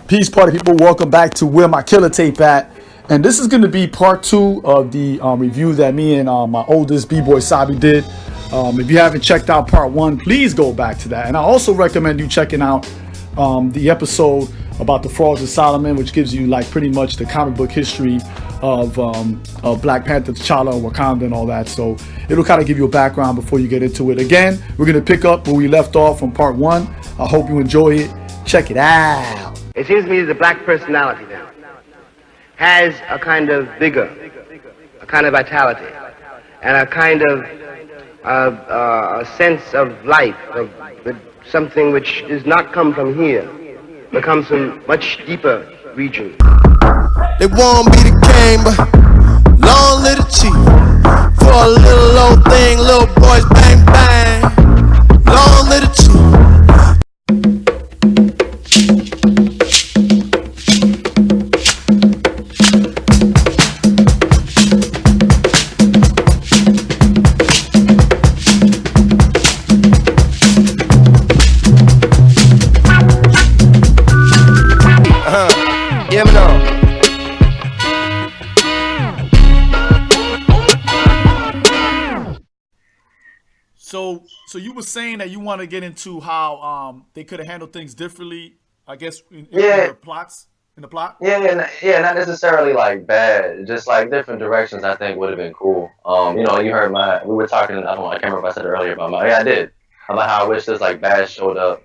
Peace, party people. Welcome back to Where My Killa Tape At. And this is going to be part two of the review that me and my oldest B-boy Cabi did. If you haven't checked out part one, please go back to that. And I also recommend you checking out the episode about the Frauds of Solomon, which gives you like pretty much the comic book history of Black Panther, T'Challa, Wakanda, and all that. So it'll kind of give you a background before you get into it. Again, we're going to pick up where we left off from part one. I hope you enjoy it. Check it out. It seems to me that the black personality now has a kind of vigor, a kind of vitality, and a kind of a sense of life, of something which does not come from here, but comes from much deeper region. They won't be the king, but long live the chief. For a little old thing, little boys bang bang. Long live the chief. So you were saying that you want to get into how they could have handled things differently, I guess, in Yeah, the plots, in the plot. yeah, not necessarily like bad, just like different directions. I think would have been cool. You heard we were talking. I can't remember if I said it earlier about I did about how I wish this like Bash showed up.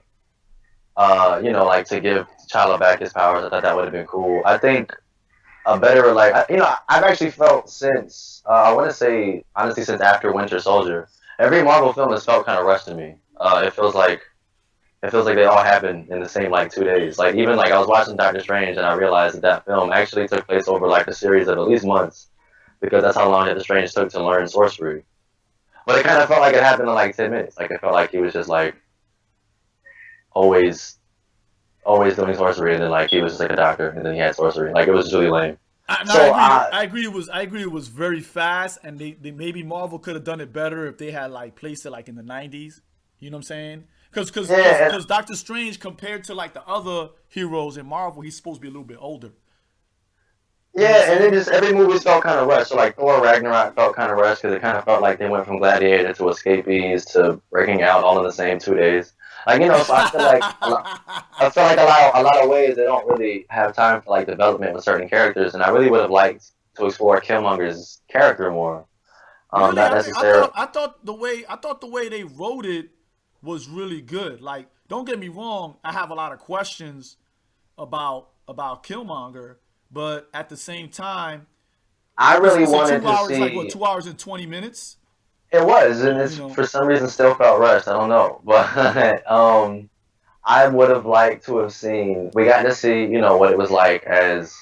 Like to give T'Challa back his powers. I thought that would have been cool. I think a better I've actually felt since I want to say honestly since after Winter Soldier. Every Marvel film has felt kind of rushed to me. It feels like they all happened in the same like 2 days. Like even like I was watching Doctor Strange and I realized that film actually took place over like a series of at least months because that's how long Doctor Strange took to learn sorcery. But it kind of felt like it happened in like 10 minutes. Like it felt like he was just like always doing sorcery and then like he was just like a doctor and then he had sorcery. Like it was really lame. I agree. It was very fast, and they maybe Marvel could have done it better if they had like placed it like in the 90s. You know what I'm saying? Because Doctor Strange compared to like the other heroes in Marvel, he's supposed to be a little bit older. Yeah, and then just every movie felt kind of rushed. So like Thor Ragnarok felt kind of rushed because it kind of felt like they went from Gladiator to Escapees to Breaking Out all in the same 2 days. So I feel like a lot of ways they don't really have time for like development with certain characters, and I really would have liked to explore Killmonger's character more. Really, Not necessarily. I thought the way they wrote it was really good. Like, don't get me wrong, I have a lot of questions about Killmonger, but at the same time, I really it's wanted 2 hours, to see. like what, 2 hours and 20 minutes. It was, and it's for some reason still felt rushed. I don't know, but I would have liked to have seen. We got to see, what it was like as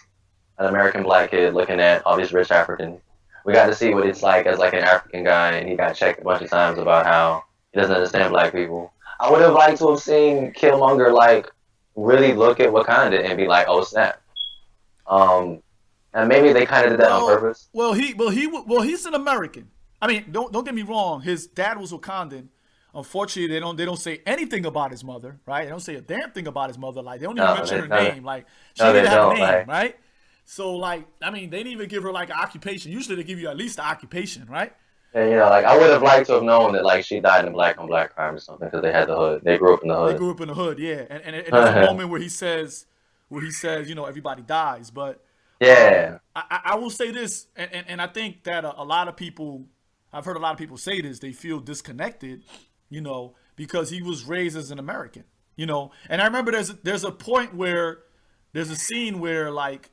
an American black kid looking at all these rich Africans. We got to see what it's like as like an African guy, and he got checked a bunch of times about how he doesn't understand black people. I would have liked to have seen Killmonger like really look at Wakanda and be like, "Oh snap!" And maybe they kind of did that on purpose. He's an American. I mean, don't get me wrong. His dad was Wakandan. Unfortunately, they don't say anything about his mother, right? They don't say a damn thing about his mother. Like they don't even mention her name. Like she didn't have a name, right? So like, I mean, they didn't even give her like an occupation. Usually they give you at least an occupation, right? And like I would have liked to have known that like she died in black on black crime or something because they had the hood. They grew up in the hood. They grew up in the hood, yeah. And there's a moment where he says, everybody dies. But yeah, I will say this, and I think that a lot of people. I've heard a lot of people say this. They feel disconnected, because he was raised as an American, And I remember there's a point where there's a scene where like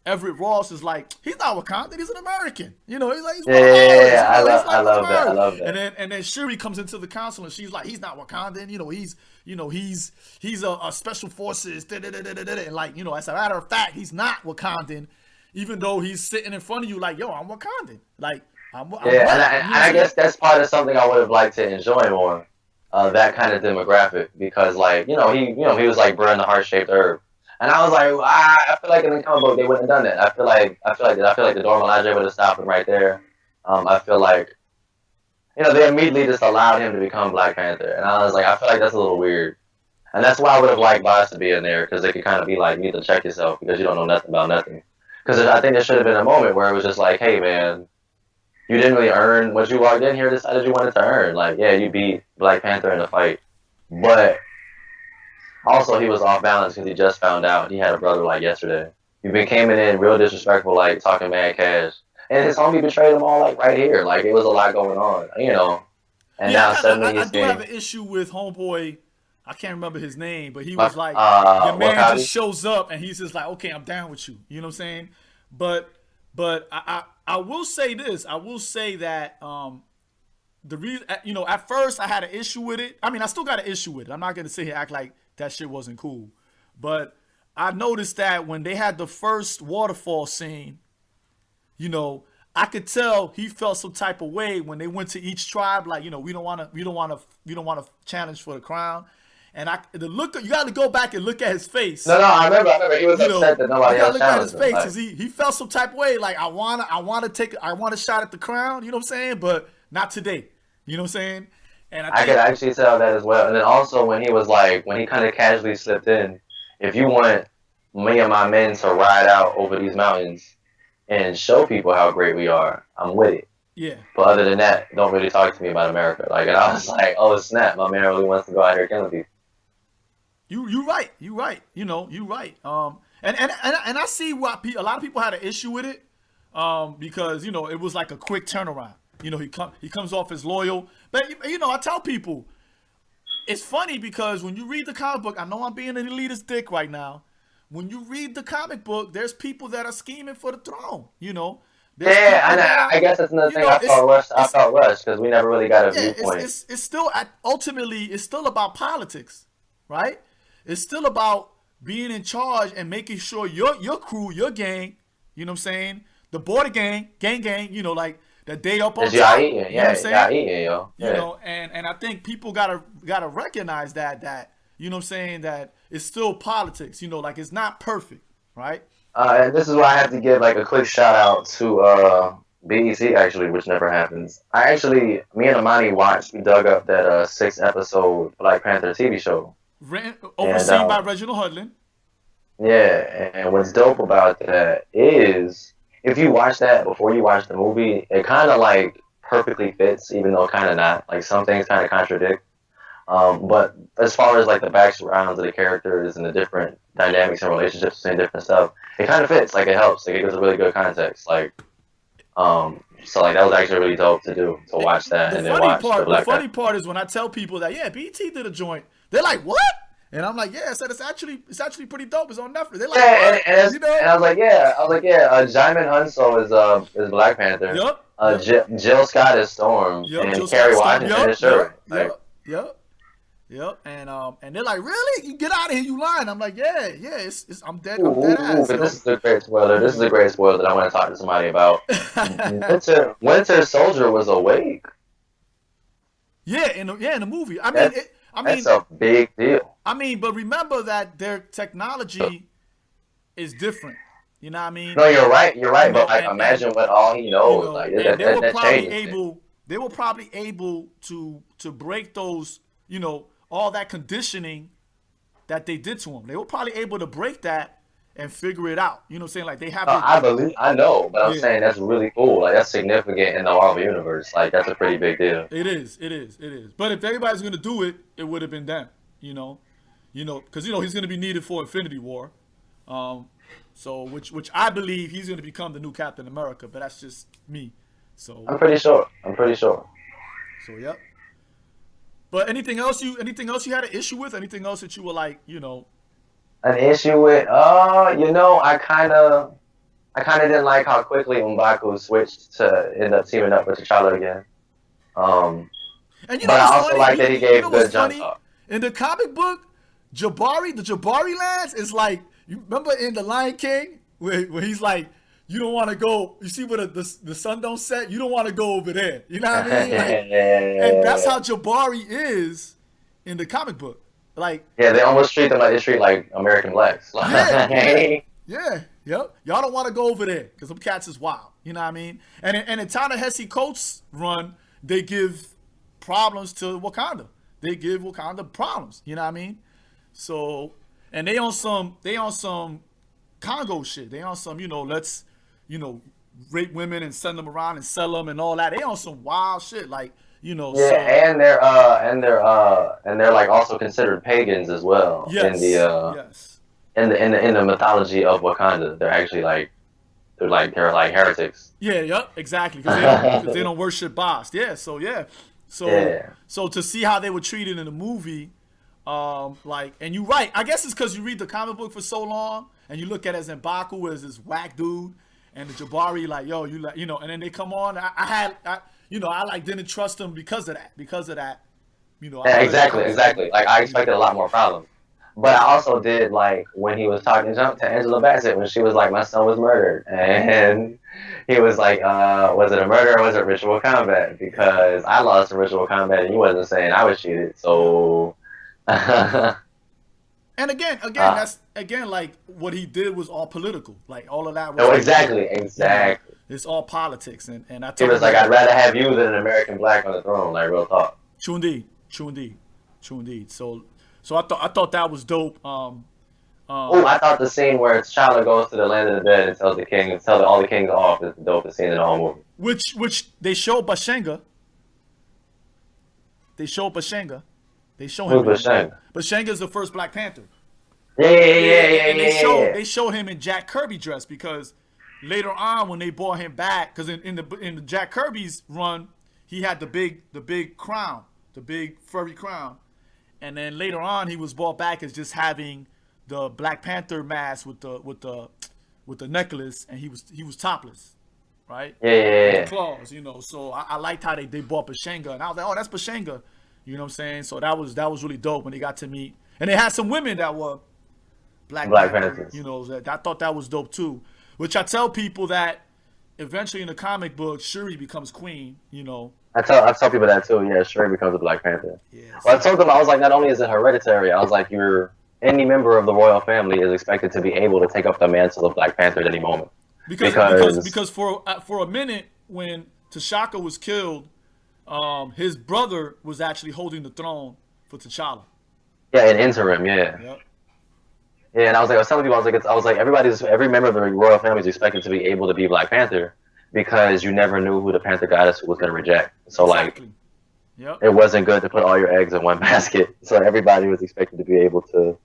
Everett Ross is like, he's not Wakandan, he's an American. He's like he's I love that. And then Shuri comes into the council and she's like, he's not Wakandan. He's a special forces. And like as a matter of fact, he's not Wakandan, even though he's sitting in front of you like, yo, I'm Wakandan. Like. I guess that's part of something I would have liked to enjoy more, that kind of demographic, because like he was like burned the heart-shaped herb, and I was like, I feel like in the comic book they wouldn't have done that. I feel like the Dora Milaje would have stopped him right there. I feel like they immediately just allowed him to become Black Panther, and I was like, I feel like that's a little weird. And that's why I would have liked Boss to be in there, because they could kind of be like, you need to check yourself because you don't know nothing about nothing. Because I think there should have been a moment where it was just like, hey, man, you didn't really earn what you walked in here, decided you wanted to earn. Like, yeah, you beat Black Panther in a fight. But also, he was off balance because he just found out he had a brother like yesterday. He been coming in real disrespectful, like talking mad cash. And his homie betrayed him all like right here. Like, it was a lot going on, you know. And now suddenly I do have an issue with homeboy. I can't remember his name, but he was like, your man Wakanda? just shows up and he's just like, okay, I'm down with you. You know what I'm saying? But I will say this. I will say that the reason, you know, at first I had an issue with it. I mean, I still got an issue with it. I'm not gonna sit here and act like that shit wasn't cool. But I noticed that when they had the first waterfall scene, you know, I could tell he felt some type of way when they went to each tribe, like, you know, we don't want to challenge for the crown. And the look, you got to go back and look at his face. No, I remember. He was upset that nobody else challenged him. You got to look at his face because he felt some type of way, like I want a shot at the crown. You know what I'm saying? But not today. You know what I'm saying? And I could actually tell that as well. And then also when he was like, when he kind of casually slipped in, if you want me and my men to ride out over these mountains and show people how great we are, I'm with it. Yeah. But other than that, don't really talk to me about America. Like, and I was like, oh snap, my man really wants to go out here killing people. You right. You know, you right. And I see why a lot of people had an issue with it, because, you know, it was like a quick turnaround. You know, he comes off as loyal, but you know, I tell people, it's funny because when you read the comic book, I know I'm being an elitist dick right now. When you read the comic book, there's people that are scheming for the throne. You know. Yeah, I guess that's another thing. I felt rushed because we never really got a viewpoint. It's still ultimately it's still about politics, right? It's still about being in charge and making sure your crew, your gang, you know what I'm saying, the border gang, you know, like that they up on top. You know what I'm saying? You know, and I think people gotta recognize that you know what I'm saying, that it's still politics. You know, like it's not perfect, right? And this is why I have to give like a quick shout out to BET actually, which never happens. Me and Amani we dug up that 6-episode Black Panther TV show. Overseen by Reginald Hudlin. Yeah, and what's dope about that is if you watch that before you watch the movie, it kind of like perfectly fits, even though kind of not. Like some things kind of contradict. But as far as like the backgrounds of the characters and the different dynamics and relationships and different stuff, it kind of fits. Like it helps. Like it gives a really good context. Like, so like that was actually really dope to watch that and then watch the Black Panther. The funny part is when I tell people that BET did a joint, they're like, "What?" And I'm like, "Yeah." I said it's actually pretty dope. It's on Netflix. They're like, "Yeah," you know? And I was like, "Yeah." Jaimin Hunso is Black Panther. Yep. Jill Scott is Storm, and Kerry Washington is Shuri. Yep. And they're like, "Really? You get out of here, you lying." I'm like, "Yeah. I'm dead. I'm dead ass." But this is a great spoiler. This is a great spoiler that I want to talk to somebody about. Winter Soldier was awake. Yeah, in the movie. That's a big deal. I mean, but remember that their technology is different. You know what I mean? No, you're right. But like, imagine what all he knows. They were probably able to break those. You know, all that conditioning that they did to him. They were probably able to break that and figure it out. You know what I'm saying? Like they have. I know, but I'm saying that's really cool. Like that's significant in the Marvel universe. Like that's a pretty big deal. It is. But if everybody's gonna do it, it would have been them. You know, because he's gonna be needed for Infinity War. So which I believe he's gonna become the new Captain America. But that's just me. So I'm pretty sure. So yep. But anything else you had an issue with? Anything else that you were like, you know? An issue with? I kind of didn't like how quickly M'Baku switched to end up teaming up with T'Challa again. But I also like that he gave good jump up. In the comic book, the Jabari lands is like, you remember in The Lion King where he's like, you don't want to go. You see where the sun don't set. You don't want to go over there. You know what I mean? And that's how Jabari is in the comic book. Like they almost treat them like they treat like American blacks. Yep. Y'all don't want to go over there because them cats is wild. You know what I mean? And in Ta-Nehisi Coates' run, they give problems to Wakanda. They give Wakanda problems. You know what I mean? So, and they on some Congo shit. They on some, let's, rape women and send them around and sell them and all that. They on some wild shit, like, Yeah, So, and they're like also considered pagans as well yes, in the yes, in the mythology of Wakanda. They're actually they're like heretics. yeah, yep, exactly, because they don't worship Bast. Yeah, so Yeah. so to see how they were treated in the movie, and you're right. I guess it's because you read the comic book for so long and you look at it as M'Baku as this whack dude, and the Jabari like, yo, you like, and then they come on. I didn't trust them because of that. Yeah, exactly. Like I expected a lot more problems. But I also did like when he was talking to Angela Bassett when she was like, my son was murdered, and he was like, was it a murder or was it ritual combat? Because I lost in ritual combat and he wasn't saying I was cheated. So. And again, that's like what he did was all political. Like all of that was. No, exactly. It's all politics, and I. He was like, I'd rather have you than an American black on the throne. Like real talk. True indeed. So I thought that was dope. Oh, I thought the scene where T'Challa goes to the land of the dead and tells all the kings off is the dopest scene in the whole movie. Which they show Bashenga. They show him. Who's Bashenga? Bashenga's the first Black Panther. Yeah. They show him in Jack Kirby dress because later on when they brought him back, because in the Jack Kirby's run, he had the big crown, the big furry crown. And then later on, he was brought back as just having the Black Panther mask with the necklace, and he was topless, right? Yeah. With the claws, So I liked how they brought Bashenga, and I was like, oh, that's Bashenga, you know what I'm saying? So that was really dope when they got to meet, and they had some women that were Black Panthers. I thought that was dope too. Which I tell people that eventually in the comic book, Shuri becomes queen, I tell people that too. Yeah, Shuri becomes a Black Panther. Yeah. Well, I told them I was like, not only is it hereditary, I was like, any member of the royal family is expected to be able to take up the mantle of Black Panther at any moment. Because for a minute when T'Chaka was killed, his brother was actually holding the throne for T'Challa. Yeah, in interim. Yeah. Yep. Yeah, and I was telling people, every member of the royal family is expected to be able to be Black Panther. Because you never knew who the Panther Goddess was going to reject. So, exactly. It wasn't good to put all your eggs in one basket. So everybody was expected to be able to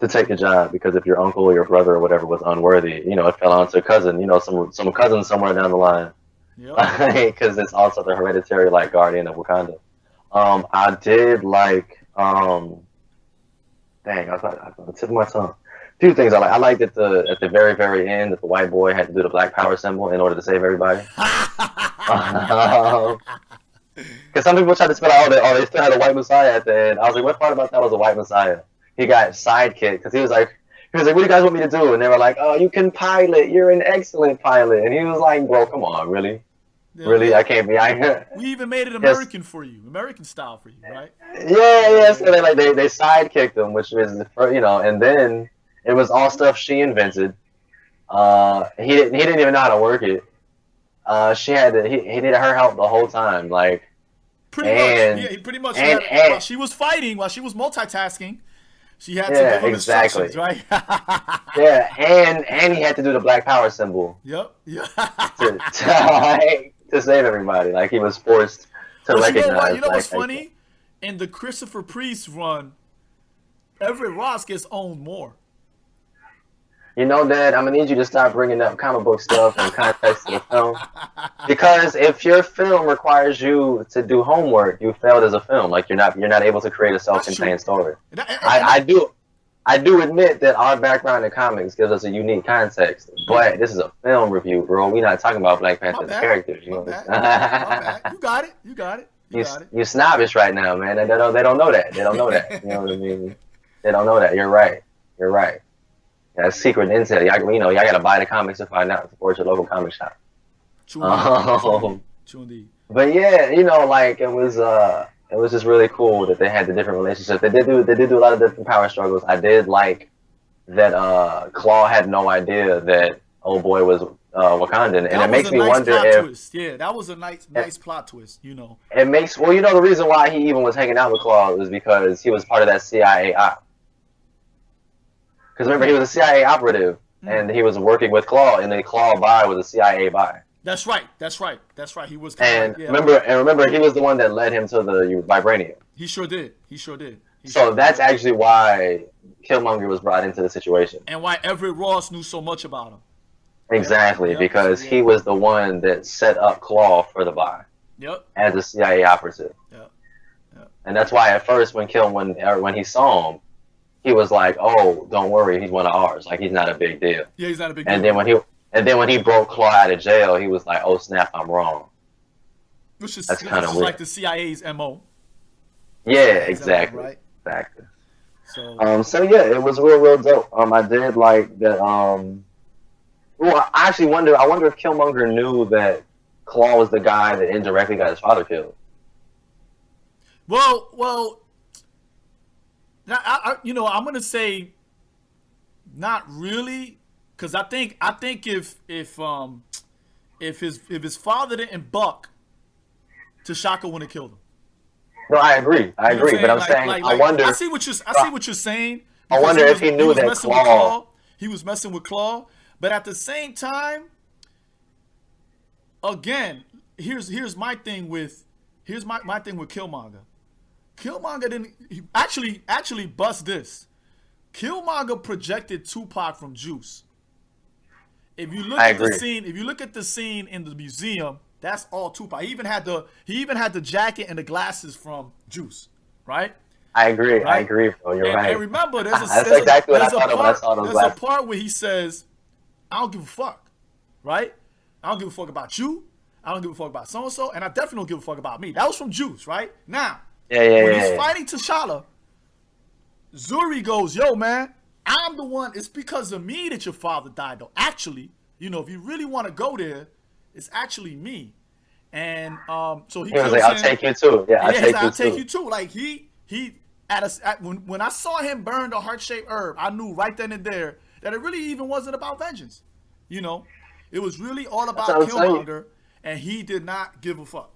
take the job. Because if your uncle or your brother or whatever was unworthy, it fell onto a cousin, some cousin somewhere down the line. Because it's also the hereditary, guardian of Wakanda. I did dang, I was on the tip of my tongue. Few things I like. I liked at the very, very end that the white boy had to do the Black Power symbol in order to save everybody. Because some people tried to spell out, they still had a white messiah at the end. I was like, what part about that was a white messiah? He got sidekicked because he was like, what do you guys want me to do? And they were like, oh, you can pilot. You're an excellent pilot. And he was like, bro, come on, really? Yeah, really? I can't be out here. We even made it American for you, American style for you, right? Yeah. So they sidekicked him, which was and then. It was all stuff she invented. He didn't even know how to work it. He needed her help the whole time. Pretty much. While she was fighting, while she was multitasking, she had to give him instructions, right? Yeah, and he had to do the Black Power symbol. Yep. Yeah. to save everybody. He was forced to recognize. You know what's funny? In the Christopher Priest run, Everett Ross gets owned more. You know, Dad, I'm gonna need you to stop bringing up comic book stuff in context of the film, because if your film requires you to do homework, you failed as a film. You're not able to create a self-contained story. I do admit that our background in comics gives us a unique context, but this is a film review, bro. We're not talking about Black Panther's characters. You got it. You snobbish right now, man. They don't know that. They don't know that. You know what I mean? They don't know that. You're right. That's secret intel. Y'all gotta buy the comics to find out. Support your local comic shop. True indeed. But yeah, it was just really cool that they had the different relationships. They did do a lot of different power struggles. I did like that Claw had no idea that old boy was Wakandan, and it makes me wonder if twist. Yeah, that was a nice plot twist. It makes the reason why he even was hanging out with Claw was because he was part of that CIA op. Because remember, he was a CIA operative, and he was working with Claw, and then Claw Buy was a CIA buy. That's right. He was. Remember, he was the one that led him to the vibranium. He sure did. So that's actually why Killmonger was brought into the situation. And why Everett Ross knew so much about him. Exactly, because he was the one that set up Claw for the buy. Yep. As a CIA operative. Yep. And that's why at first when he saw him, he was like, "Oh, don't worry, he's one of ours. Like he's not a big deal." Yeah, he's not a big deal. And then when he broke Claw out of jail, he was like, "Oh snap, I'm wrong." That's kind of like the CIA's MO. Yeah, exactly. Right? Exactly. So yeah, it was real dope. I did like that. Well, I actually wonder if Killmonger knew that Claw was the guy that indirectly got his father killed. Well, I'm gonna say not really, because I think if his father didn't buck, T'Chaka wouldn't have killed him. No, I agree, but I'm saying I wonder. I see what you're saying. I wonder if he knew that Claw. He was messing with Claw, but at the same time, again, here's my thing with Killmonger. Killmonger didn't actually bust this. Killmonger projected Tupac from Juice. If you look at the scene in the museum, that's all Tupac. He even had the jacket and the glasses from Juice, right? I agree. Right? I agree, bro. You're right. And remember, there's a part where he says, "I don't give a fuck," right? I don't give a fuck about you. I don't give a fuck about so and so, and I definitely don't give a fuck about me. That was from Juice, right? Now, when he's fighting T'Challa, Zuri goes, "Yo, man, I'm the one. It's because of me that your father died, though. Actually, if you really want to go there, it's actually me." And so he was like, "I'll take you too." Yeah, I'll take you too. Like when I saw him burn the heart-shaped herb, I knew right then and there that it really even wasn't about vengeance. It was really all about Killmonger, and he did not give a fuck.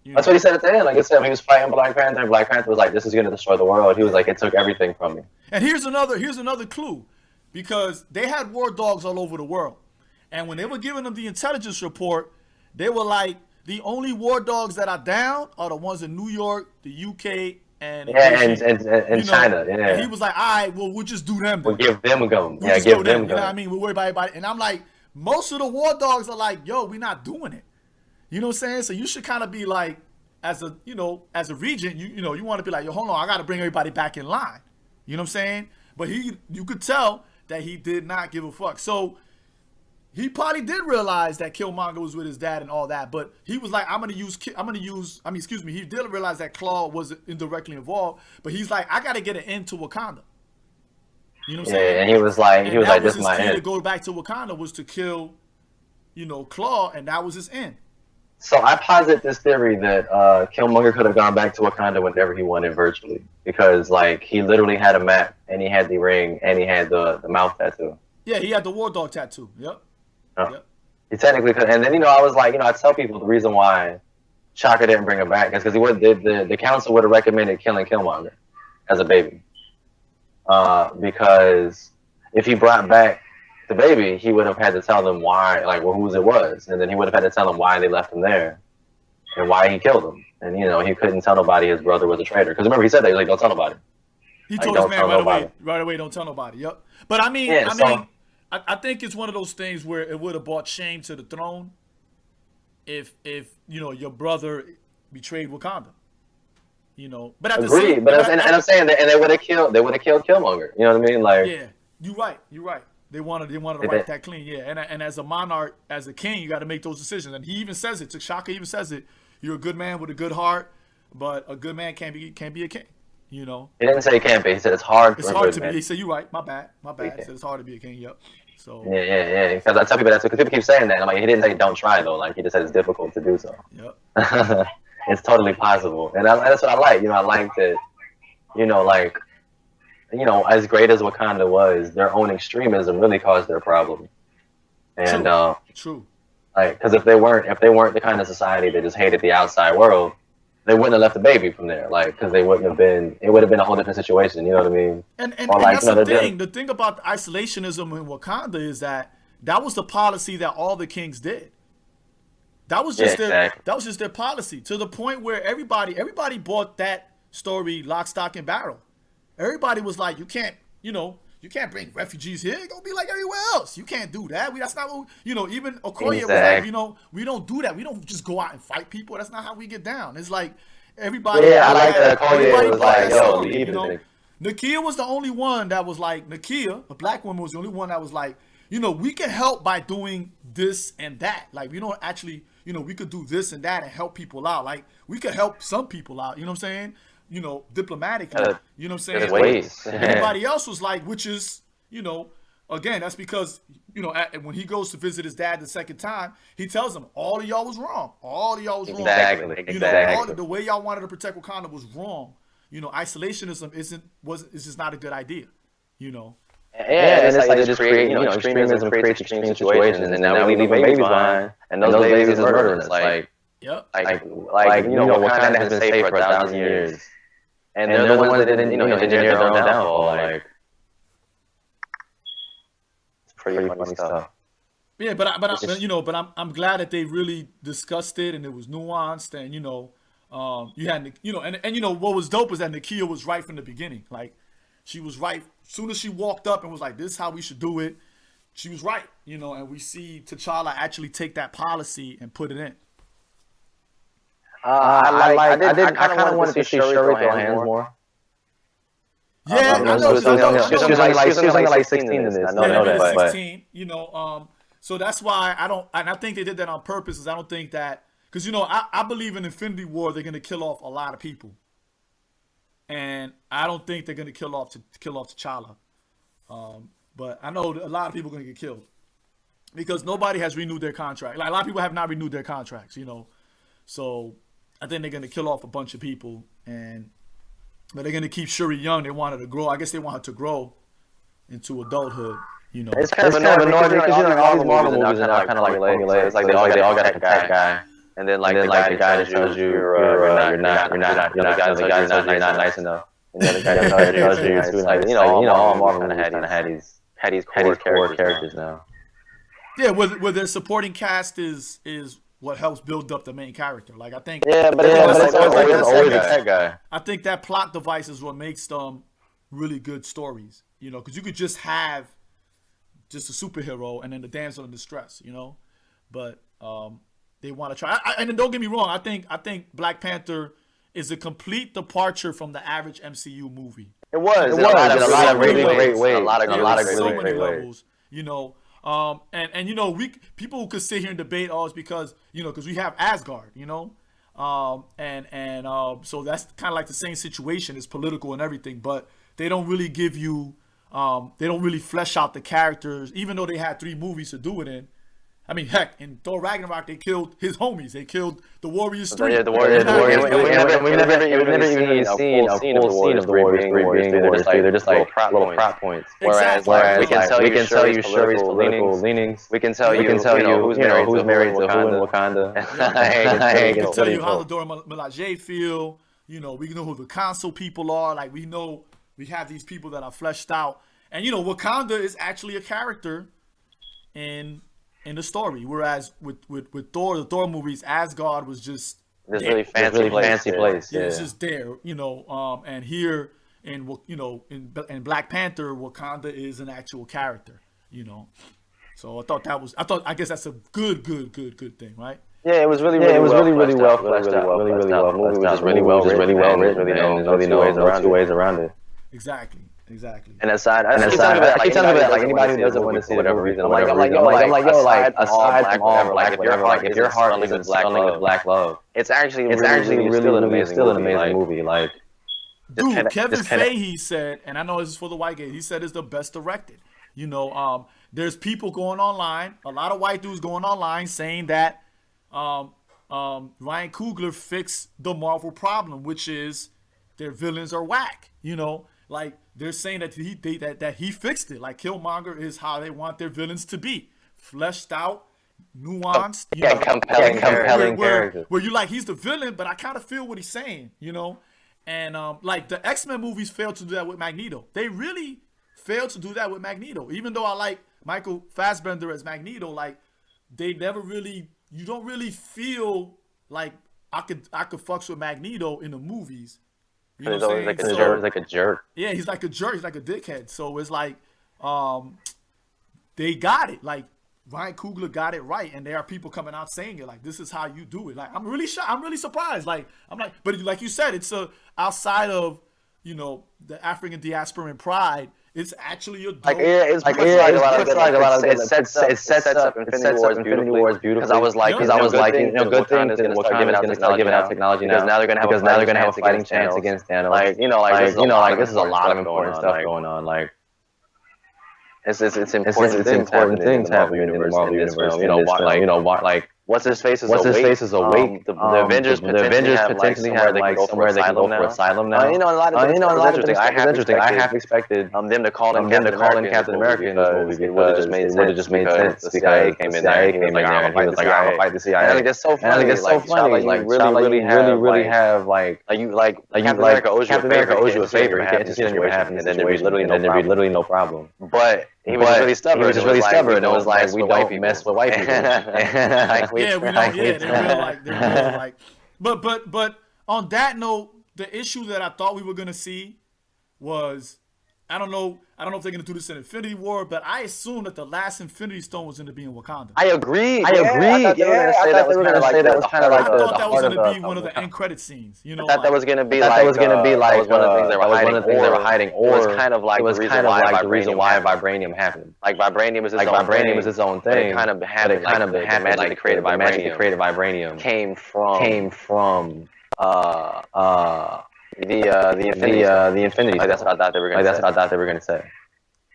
That's what he said at the end. Like I said, when he was fighting Black Panther, Black Panther was like, "This is going to destroy the world." He was like, "It took everything from me." And here's another clue, because they had war dogs all over the world, and when they were giving them the intelligence report, they were like, the only war dogs that are down are the ones in New York, the UK, and China. Yeah. And he was like, "All right, well, we'll just do them. We'll give them a go. Give them go. You know what I mean? We'll worry about everybody." And I'm like, most of the war dogs are like, "Yo, we're not doing it." You know what I'm saying? So you should kind of be like, as a regent, you want to be like, "Yo, hold on, I got to bring everybody back in line." You know what I'm saying? But you could tell that he did not give a fuck. So he probably did realize that Killmonger was with his dad and all that, but he was like, he did realize that Claw was indirectly involved, but he's like, "I got to get an end to Wakanda." You know what I'm saying? Yeah, and he was like, "This is my end." To go back to Wakanda was to kill, Claw, and that was his end. So I posit this theory that Killmonger could have gone back to Wakanda whenever he wanted virtually, because like he literally had a map, and he had the ring, and he had the mouth tattoo. Yeah, he had the war dog tattoo. Yep. Oh. Yep. He technically could, and then I was like, I tell people the reason why Chaka didn't bring him back is because the council would have recommended killing Killmonger as a baby, because if he brought back the baby, he would have had to tell them why, whose it was, and then he would have had to tell them why they left him there, and why he killed him, and he couldn't tell nobody his brother was a traitor, because remember he said that, like, "Don't tell nobody." He told his man right away, "Don't tell nobody." Yep. But I mean, I think it's one of those things where it would have brought shame to the throne if your brother betrayed Wakanda. But at the same, I'm saying that, and they would have killed Killmonger. You know what I mean? Like, yeah, you're right. They wanted to wipe that clean. Yeah, and as a monarch, as a king, you got to make those decisions. And he even says it. T'Chaka even says it. You're a good man with a good heart, but a good man can't be a king. He didn't say he can't be. He said it's hard. It's hard to be. He said, "You're right. My bad. He said it's hard to be a king." Yep. So yeah. Because I tell people that, because people keep saying that. I'm like, he didn't say don't try though. Like he just said it's difficult to do so. Yep. It's totally possible, and that's what I like. I like that. As great as Wakanda was, their own extremism really caused their problem. And true. Like, because if they weren't the kind of society that just hated the outside world, they wouldn't have left the baby from there, like, because they wouldn't have been. It would have been a whole different situation. You know what I mean? And Or like, that's you know, the they're- thing. The thing about isolationism in Wakanda is that was the policy that all the kings did. That was just their policy, to the point where everybody bought that story lock, stock, and barrel. Everybody was like, you can't bring refugees here. It's gonna be like everywhere else. You can't do that. That's not what even Okoye was like, we don't do that. We don't just go out and fight people. That's not how we get down. It's like everybody. Yeah, I like that. Okoye was like, yo, you know. Nakia was the only one that was like, Nakia, a black woman, was the only one that was like, we can help by doing this and that. Like, we don't actually, we could do this and that and help people out. Like, we could help some people out, you know what I'm saying? Diplomatically, you know what I'm saying? Ways. Everybody else was like, which is, again, that's because, when he goes to visit his dad the second time, he tells him, all of y'all was wrong. All of y'all was wrong. Exactly. The way y'all wanted to protect Wakanda was wrong. Isolationism is just not a good idea, Yeah, and it's like they just create, extremism creates extreme situations, and now we leave babies behind, and those babies is murderers. Like, yep. Wakanda has been safe for 1,000 years, and they're the ones that didn't, engineer their own downfall. Like, it's pretty funny stuff. Yeah, but I'm glad that they really discussed it and it was nuanced, and you had and what was dope is that Nakia was right from the beginning. Like, she was right. As soon as she walked up and was like, this is how we should do it, she was right, and we see T'Challa actually take that policy and put it in. I kind of wanted to see Shuri throw hands more. Yeah, I know. She was only like 16 in this. I know that. 16, so that's why I think they did that on purpose, is I don't think that, because, I believe in Infinity War, they're going to kill off a lot of people. And I don't think they're going to kill off T'Challa. But I know a lot of people are going to get killed because nobody has renewed their contract. Like, a lot of people have not renewed their contracts, So I think they're going to kill off a bunch of people, but they're going to keep Shuri young. They want her to grow. I guess they want her to grow into adulthood. It's kind of annoying because all these Marvel movies are kind of like formulated. It's like they all got the guy. And then like the guy that tells you you're not nice enough. And then the guy that tells you you're like, all Marvel kind of had these core characters now. Yeah, where their supporting cast is what helps build up the main character. Like, I think. Yeah, but it's always that guy. I think that plot device is what makes them really good stories. Because you could just have just a superhero and then the damsel in distress. But they want to try. And don't get me wrong. I think Black Panther is a complete departure from the average MCU movie. It was in a lot of really great ways. A lot of so really many great levels. People could sit here and debate, it's because because we have Asgard. So that's kind of like the same situation. It's political and everything, but they don't really give you. They don't really flesh out the characters, even though they had 3 movies to do it in. I mean, heck, in Thor Ragnarok, they killed his homies. They killed the Warriors 3. Yeah, the Warriors. We've never even seen a full scene of the Warriors 3 being Warriors 3. They're just like little prop points. Exactly. Whereas we can tell you Shuri's political leanings. We can tell you who's married to who in Wakanda. We can tell you how the Dora Milaje feel. We know who the council people are. Like, we know we have these people that are fleshed out. And, Wakanda is actually a character in the story, whereas with Thor, the Thor movies, Asgard was just this really fancy place. Yeah, it's just there, and here in Black Panther, Wakanda is an actual character, So I guess that's a good thing, right? Yeah, it was really well fleshed out. The movie was just really well written. Really no two ways around it. Exactly. And aside, I keep telling you that, like, anybody who doesn't want to see the movie, I'm like, yo, aside from all, like, if your heart isn't smelling with black love, it's actually really still an amazing movie. Like, dude, Kevin Feige said, and I know this is for the white guys, he said it's the best directed. There's people going online, a lot of white dudes going online saying that Ryan Coogler fixed the Marvel problem, which is their villains are whack. Like, they're saying that he fixed it. Like, Killmonger is how they want their villains to be, fleshed out nuanced, compelling character. Where you like he's the villain, but I kind of feel what he's saying, And like the X-Men movies failed to do that with Magneto. They really failed to do that with Magneto. Even though I like Michael Fassbender as Magneto, like they never really, you don't really feel like I could fucks with Magneto in the movies. You know what I'm saying? He's like a jerk. Yeah, he's like a jerk. He's like a dickhead. So it's like they got it. Like Ryan Coogler got it right, and there are people coming out saying it. Like this is how you do it. Like I'm really shocked. I'm really surprised. Like I'm like, but like you said, it's outside of the African diasporan pride. It's actually a dope. It sets up Infinity Wars beautifully. Because I was like, good thing is going to start giving out technology now. Because now they're going to have a fighting chance against Thanos. This is a lot of important stuff going on. Like, it's important things happening in the Marvel universe. What's his face is awake. The Avengers potentially have like somewhere they can go for asylum now. A lot of interesting. I half expected them to call in Captain America in this movie. It would have just made sense. The CIA came in there and he was like, I'm gonna fight the CIA. I think it's so funny. Like really have like Captain America owes you a favor. He can't just sit what happened, and then there'd be literally no problem. But he was just really stubborn. It was like, we don't mess with white people. Yeah, we don't. Yeah, they're real like. But on that note, the issue that I thought we were gonna see was, I don't know if they're gonna do this in Infinity War, but I assume that the last Infinity Stone was gonna be in Wakanda. I agree. I thought they were gonna say that was kind of like I thought that was gonna be one of the end credit scenes. I thought that was gonna be like one of the things they were hiding, or it was kind of like the reason why vibranium happened. Like vibranium is its own thing. It kind of happened. The magic created vibranium came from the Infinity. That's what I thought they were gonna say.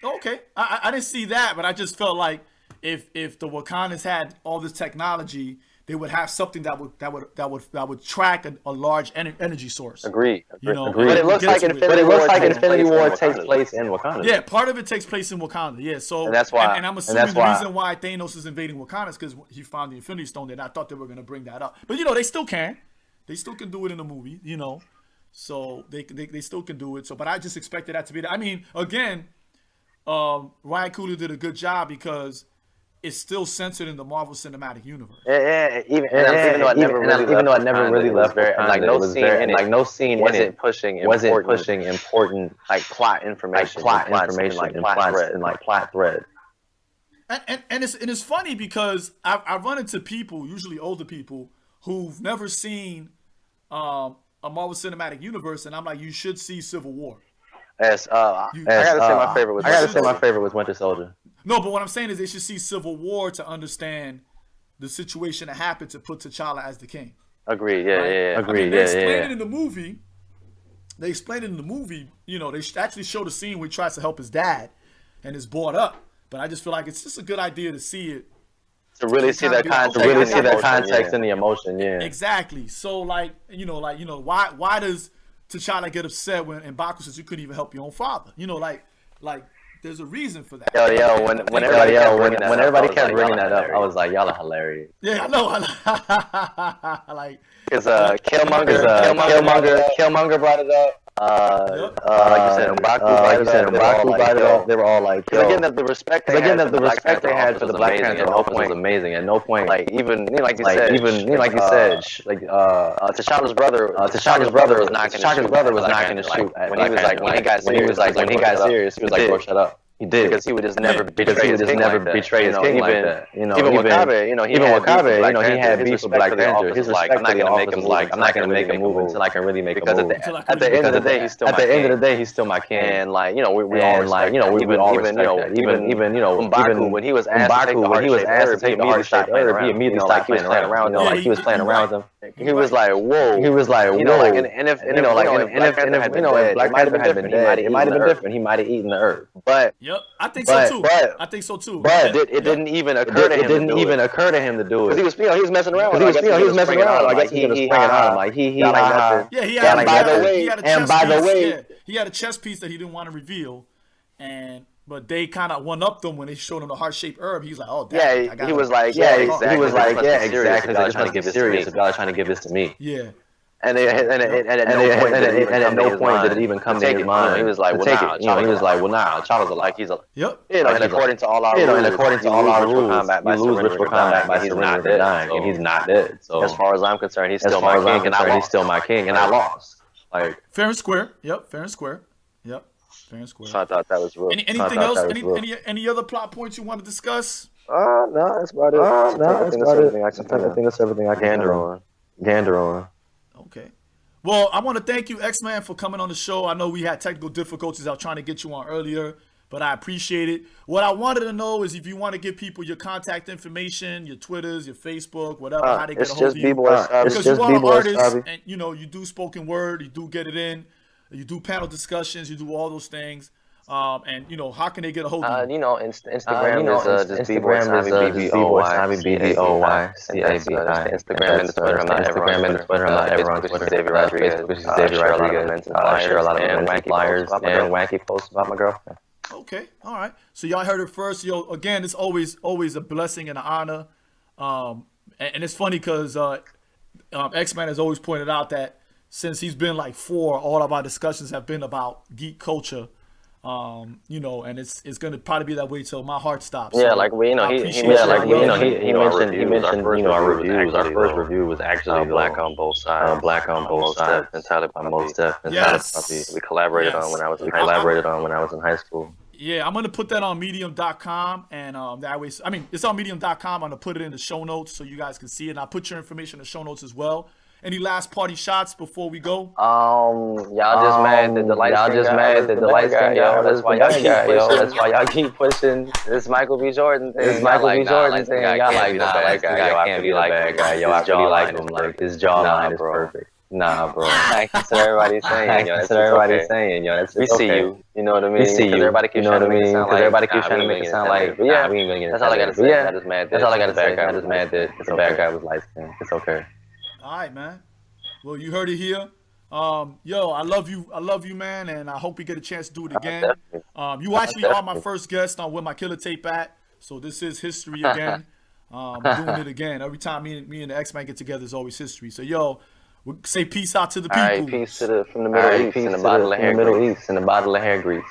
Okay, I didn't see that, but I just felt like if the Wakandans had all this technology, they would have something that would track a large energy source. Agreed. But it looks like Infinity War takes place in Wakanda. Yeah, part of it takes place in Wakanda. Yeah, so and that's why. And I'm assuming the reason why Thanos is invading Wakanda is because he found the Infinity Stone. There, and I thought they were going to bring that up, but they still can. They still can do it in the movie. So they still can do it. So, but I just expected that to be that. I mean, again, Ryan Coogler did a good job because it's still censored in the Marvel Cinematic Universe. Even though I never really left Wakanda, no scene wasn't pushing important plot information, plot thread. And it's funny because I run into people, usually older people, who've never seen a Marvel Cinematic Universe, and I'm like, you should see Civil War. I gotta say my favorite was Winter Soldier. No, but what I'm saying is they should see Civil War to understand the situation that happened to put T'Challa as the king. Agreed. Yeah. Agreed. They explained it in the movie. They actually showed a scene where he tries to help his dad, and is brought up. But I just feel like it's just a good idea to see it. To really see that context and the emotion, yeah. Exactly. So why does T'Challa get upset when M'Baku says you couldn't even help your own father? There's a reason for that. When everybody kept bringing that up, I was like, y'all are hilarious. Yeah, I know. Because Killmonger brought it up. Like you said, M'Baku brought it up. They were all like, again, that the respect they had for the Black Panther was amazing. At no point, T'Challa's brother was not going to shoot. When he got serious, he was like, bro, shut up. He did because he would just never betray his king like that. Even Wakabe, he had beef with Black Panther. His respect, I'm not gonna make him move until I can really make a move. At the end of the day, he's still my king. And we all respect that. Even M'Baku, when he was asked to take the heart-shaped herb, he immediately stopped playing around. Like he was playing around with him. He was like, whoa. And if Black Panther had been dead, it might have been different. He might have eaten the herb, but. Yep, I think so too. But it didn't even occur to him to do it. Because he was messing around. I guess he was spraying on him. He had a chess piece that he didn't want to reveal, and but they kind of one upped them when they showed him the heart-shaped herb. He's like, oh, damn, Yeah, I got he it. was like, Yeah, exactly. he was like, yeah, exactly. Y'all It's trying trying to give this serious. If y'all are trying to give this to me. Yeah. And at no point did it even come to his mind. He was like, well, nah. He was like, well, nah. Charles like he's a. Yep. You know, and according to all our rules, and according to all our rules, you lose ritual combat by he's surrendering not or dead. dying, and he's not dead. So As far as I'm concerned, he's as still far my as I'm king, and I concerned, he's lost. still my king, and I lost. Like, Fair and square. Yep. Fair and square. Yep. Fair and square. So I thought that was real. Anything else? Any other plot points you want to discuss? No, that's about it. I think that's everything I can gander on. Okay. Well, I want to thank you, X-Man, for coming on the show. I know we had technical difficulties. I was trying to get you on earlier, but I appreciate it. What I wanted to know is if you want to give people your contact information, your Twitters, your Facebook, whatever, how they get a hold of you. Because you are an artist, and you know you do spoken word, you do get it in, you do panel discussions, you do all those things. And you know, how can they get a hold of you? You know, Instagram is just B-Boy Sabi, B-B-O-Y, C-A-B-I. Instagram and the Twitter. I'm not ever on Twitter. David Rodriguez. I share a lot of wacky flyers and wacky posts about my girlfriend. Okay, all right. So y'all heard it first. Yo, again, it's always a blessing and an honor. And it's funny because X-Man has always pointed out that since he's been like 4, all of our discussions have been about geek culture. You know, and it's gonna probably be that way till my heart stops. Yeah, so like he mentioned our reviews. Our first review was actually Black on Both Sides. Black on Both Sides, entirely by Most Def. We collaborated on when I was in high school. Yeah, I'm gonna put that on Medium.com, and that way, I mean, it's on Medium.com. I'm gonna put it in the show notes so you guys can see it. And I'll put your information in the show notes as well. Any last party shots before we go? Y'all just mad that the light skin guy. That's why y'all keep pushing. That's why y'all keep pushing this Michael B. Jordan thing. Y'all like, y'all like, I can't be the bad guy. Yo, I really like him. Like his jawline is perfect. Nah, bro. That's what everybody's saying. Yo, we see you. You know what I mean? We see you. Everybody keeps trying to make it sound like. But yeah, that's all I gotta say. That's all I gotta say. I just mad that the bad guy was light skinned. It's okay. All right, man. Well, you heard it here. Yo, I love you, man, and I hope we get a chance to do it again. You actually are my first guest on Where My Killa Tape At, so this is history again. Doing it again. Every time me and the X-Man get together, is always history. So, yo, we'll say peace out to the people. All right, peace from the Middle East and a bottle of hair grease.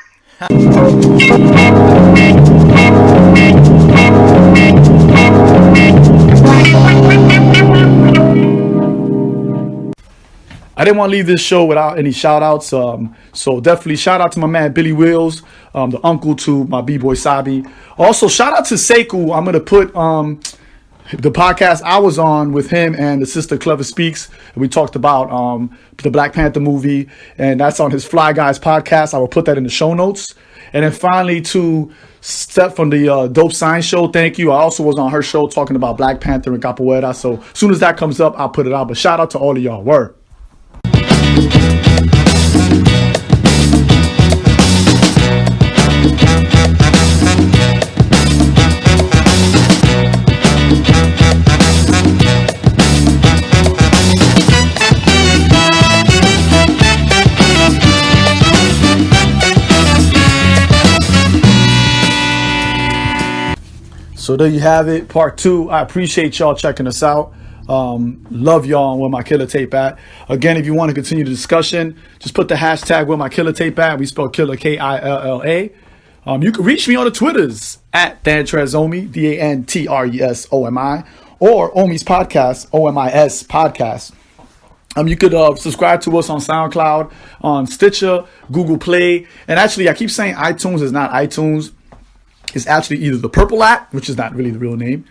I didn't want to leave this show without any shout outs. So definitely shout out to my man Billy Wills, the uncle to my B-Boy Sabi. Also, shout out to Sekou. I'm going to put the podcast I was on with him and the sister Clever Speaks. We talked about the Black Panther movie, and that's on his Fly Guys podcast. I will put that in the show notes. And then finally to Steph from the Dope Science Show, thank you. I also was on her show talking about Black Panther and Capoeira. So as soon as that comes up, I'll put it out. But shout out to all of y'all. Word. So there you have it, part 2. I appreciate y'all checking us out. Love y'all on Where My Killa Tape At. Again, if you want to continue the discussion, just put the hashtag Where My Killa Tape At. We spell Killa Killa. You can reach me on the Twitters at DanTresomi, DANTRESOMI, or Omi's Podcast, OMIS Podcast. You could subscribe to us on SoundCloud, on Stitcher, Google Play, and actually I keep saying iTunes is not iTunes. It's actually either the Purple app, which is not really the real name,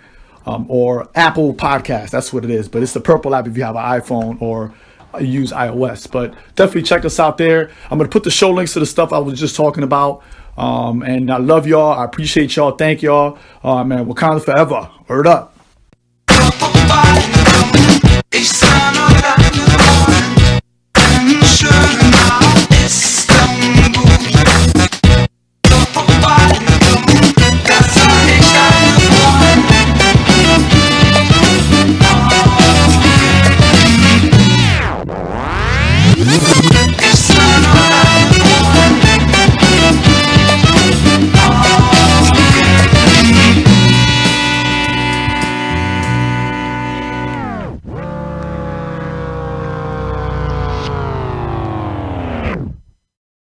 or Apple Podcast. That's what it is. But it's the Purple app if you have an iPhone or use iOS. But definitely check us out there. I'm going to put the show links to the stuff I was just talking about. And I love y'all. I appreciate y'all. Thank y'all. Man, Wakanda forever. Word up.